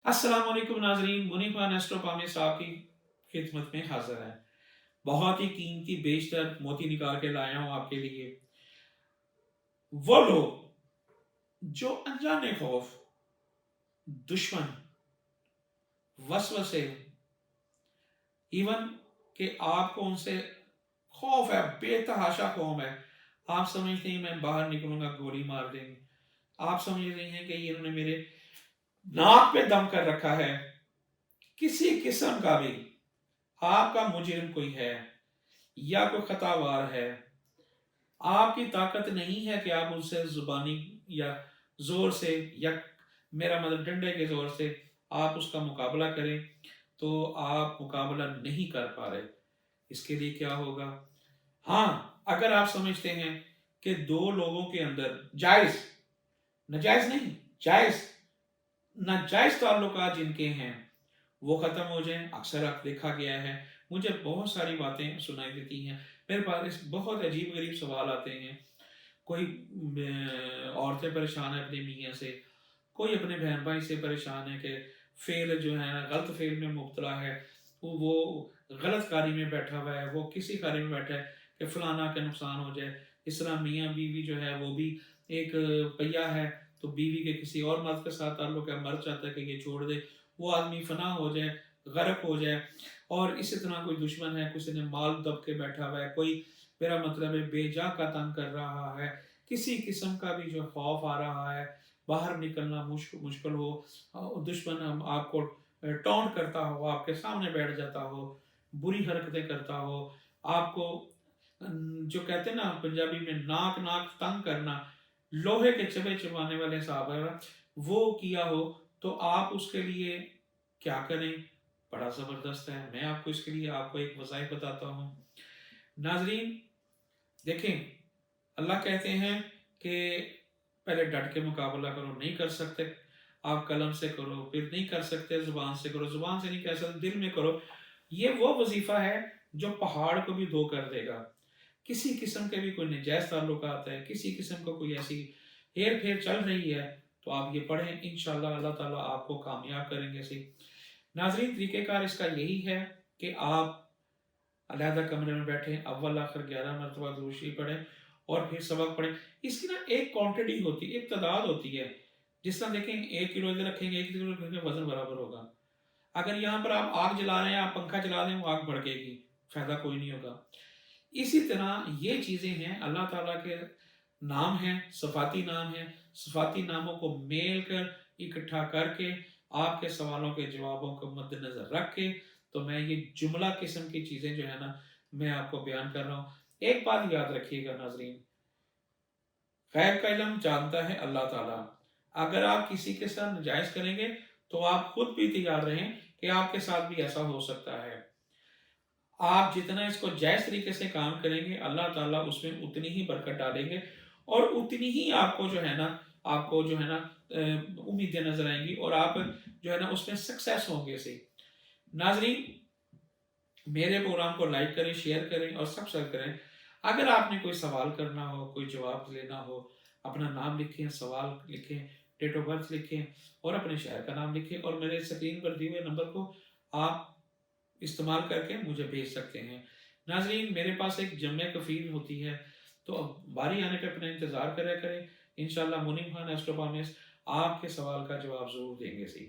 अस्सलाम वालेकुम नाजरीन, मुनीब खान एस्ट्रोपा में साहब की खिदमत में हाजिर है। बहुत ही कीमती बेशतर मोती निकाल के लाया हूँ आपके लिए। वो लोग जो अनजाने खौफ, दुश्मन, वसवसे, इवन कि आपको उनसे खौफ है, बेतहाशा खौफ है। आप समझते हैं मैं बाहर निकलूंगा गोली मार देंगे। आप समझ रहे हैं कि ये इन्होंने मेरे नाक पे दम कर रखा है। किसी किस्म का भी आपका मुजरिम कोई है या कोई खतावार है, आपकी ताकत नहीं है कि आप उनसे जुबानी या जोर से या मेरा मतलब डंडे के जोर से आप उसका मुकाबला करें, तो आप मुकाबला नहीं कर पा रहे। इसके लिए क्या होगा? हाँ, अगर आप समझते हैं कि दो लोगों के अंदर जायज, नाजायज नहीं, जायज, नाजायज ताल्लुकात जिनके हैं वो ख़त्म हो जाएं। अक्सर आप देखा गया है, मुझे बहुत सारी बातें सुनाई देती हैं, मेरे पास बहुत अजीब गरीब सवाल आते हैं। कोई औरतें परेशान है अपने मियाँ से, कोई अपने बहन भाई से परेशान है कि फेल जो है ना, गलत फेल में मुब्तला है, वो गलत कारी में बैठा हुआ है, वो किसी कारी में बैठा है कि फलाना का नुकसान हो जाए। इस तरह मियाँ बीवी जो है वो भी एक पहिया है, तो बीवी के किसी और मर्द के साथ ताल्लुक है, मर्द चाहता है कि ये छोड़ दे, वो आदमी फना हो जाए, गर्क हो जाए। और इसी तरह कोई दुश्मन है, किसी ने माल दब के बैठा हुआ है, कोई मेरा मतलब है बेजा का तंग कर रहा है, किसी किस्म का भी जो खौफ आ रहा है, बाहर निकलना मुश्किल हो, दुश्मन हम आपको टॉन्ट करता हो, आपके सामने बैठ जाता हो, बुरी हरकतें करता हो, आपको जो कहते हैं ना पंजाबी में नाक नाक तंग करना, लोहे के चबे चबाने वाले साहब है, वो किया हो, तो आप उसके लिए क्या करें? बड़ा ज़बरदस्त है। मैं आपको इसके लिए आपको एक वज़ाइफ बताता हूँ। नाज़रीन, देखें, अल्लाह कहते हैं कि पहले डट के मुकाबला करो, नहीं कर सकते आप कलम से करो, फिर नहीं कर सकते ज़ुबान से करो, ज़ुबान से नहीं कह सकते दिल में करो। ये वो वजीफ़ा है जो पहाड़ को भी दो कर देगा। किसी किस्म के भी कोई नजायज़ ताल्लुकात है, किसी किस्म का कोई ऐसी हेर फेर चल रही है, तो आप ये पढ़ें, इंशाल्लाह अल्लाह ताला आपको कामयाब करेंगे। सी नाजरीन, तरीक़ेकार इसका यही है कि आप अलहदा कमरे में बैठें, अव्वल आखिर 11 मरतबा दुरूद शरीफ पढ़ें और फिर सबक पढ़ें। इसकी ना एक क्वांटिटी होती है, एक तादाद होती है। जिस तरह देखें, 1 किलो इधर रखेंगे, 1 किलो रखेंगे, वजन बराबर होगा। अगर यहाँ पर आप आग जला रहे हैं, आप पंखा चला दें, वो आग भड़केगी, फायदा कोई नहीं होगा। इसी तरह ये चीज़ें हैं, अल्लाह ताला के नाम हैं, सफ़ाती नाम हैं। सफ़ाती नामों को मेल कर इकट्ठा करके आपके सवालों के जवाबों को मद्देनज़र रख के, तो मैं ये जुमला किस्म की चीज़ें जो है ना, मैं आपको बयान कर रहा हूँ। एक बात याद रखिएगा नाजरीन, गैब का इल्म जानता है अल्लाह ताला। अगर आप किसी के साथ नाजायज़ करेंगे, तो आप खुद भी तैयार रहें कि आपके साथ भी ऐसा हो सकता है। आप जितना इसको जायज़ तरीके से काम करेंगे, अल्लाह ताला उसमें उतनी ही बरकत डालेंगे और उतनी ही आपको जो है ना उम्मीदें नज़र आएंगी और आप जो है ना उसमें सक्सेस होंगे। से नाजरीन, मेरे प्रोग्राम को लाइक करें, शेयर करें और सब्सक्राइब करें। अगर आपने कोई सवाल करना हो, कोई जवाब लेना हो, अपना नाम लिखें, सवाल लिखें, डेट ऑफ बर्थ लिखें और अपने शहर का नाम लिखें और मेरे स्क्रीन पर दिए हुए नंबर को आप इस्तेमाल करके मुझे भेज सकते हैं। नाजरीन, मेरे पास एक जम्मे कफ़ील होती है, तो अब बारी आने पे अपना इंतज़ार करा करें। इंशाल्लाह मुनीम खान एस्ट्रोपामिस्ट आपके सवाल का जवाब ज़रूर देंगे। सी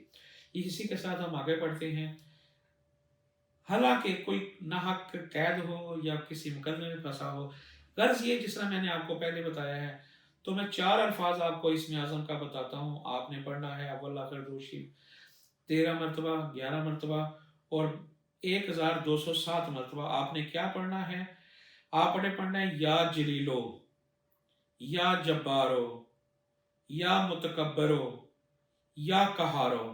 इसी के साथ हम आगे बढ़ते हैं। हालांकि कोई नाहक कैद हो या किसी मुकदमे में फंसा हो, गर्ज ये जिस तरह मैंने आपको पहले बताया है, तो मैं 4 अल्फाज आपको इसमें आज़म का बताता हूँ। आपने पढ़ना है अव्वल आखिर दुरूद शरीफ 13 मरतबा, 11 मरतबा और 1207 मरतबा। आपने क्या पढ़ना है? आपने पढ़ना है या जलीलो, या जब्बारो, या मुतकब्बरो, या कहारो।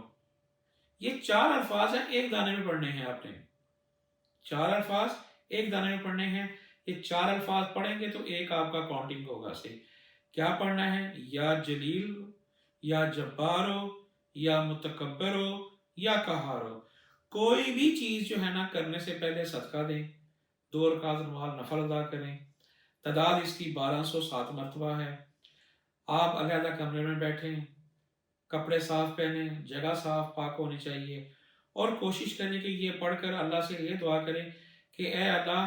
ये 4 अल्फाज हैं, एक दाने में पढ़ने हैं आपने। 4 अल्फाज एक दाने में पढ़ने हैं। ये 4 अल्फाज पढ़ेंगे तो एक आपका काउंटिंग होगा। से क्या पढ़ना है? या जलील, या जब्बारो, या मुतकब्बरो, या कहारो। कोई भी चीज़ जो है ना, करने से पहले सदका दें, 2 रकात नफल अदा करें। तादाद इसकी 1207 मरतबा है। आप अलहदा कमरे में बैठें, کپڑے صاف پہنیں، جگہ صاف پاک ہونی چاہیے، اور کوشش کریں کہ یہ پڑھ کر اللہ سے یہ دعا کریں کہ اے اللہ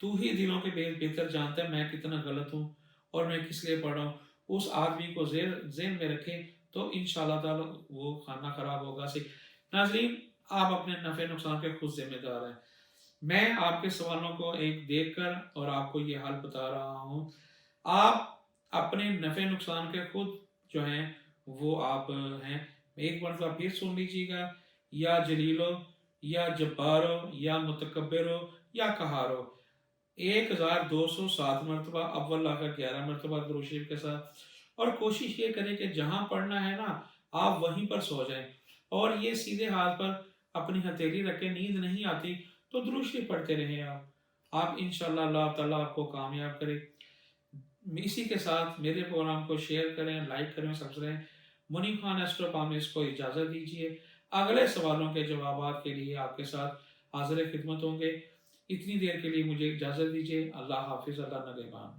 تو ہی دلوں کے بہتر جانتا ہے میں کتنا غلط ہوں اور میں کس لیے پڑھ رہا ہوں. اس آدمی کو ذہن میں رکھیں تو انشاءاللہ تعالی وہ کھانا خراب ہوگا سے. ناظرین، آپ اپنے نفع نقصان کے خود ذمہ دار ہیں. میں آپ کے سوالوں کو ایک دیکھ کر اور آپ کو یہ حل بتا رہا ہوں. آپ اپنے نفع نقصان کے خود جو ہیں وہ آپ ہیں. ایک مرتبہ پھر سن لیجیے گا، یا جلیلو، یا جبارو، یا متکبرو، یا کہارو، 1207 مرتبہ اول لا کر 11 مرتبہ درود شریف کے ساتھ. اور کوشش یہ کریں کہ جہاں پڑھنا ہے نا آپ وہیں پر سو جائیں، اور یہ سیدھے ہاتھ پر اپنی ہتھیلی رکھیں. نیند نہیں آتی تو درود شریف پڑھتے رہیں آپ انشاءاللہ اللہ تعالیٰ آپ کو کامیاب کرے. اسی کے ساتھ میرے پروگرام کو شیئر کریں، لائک کریں، سبسکرائب. منیب خان ایسٹرو پامس کو اجازت دیجیے. اگلے سوالوں کے جوابات کے لیے آپ کے ساتھ حاضر خدمت ہوں گے. اتنی دیر کے لیے مجھے اجازت دیجیے. اللہ حافظ، اللہ نگہبان.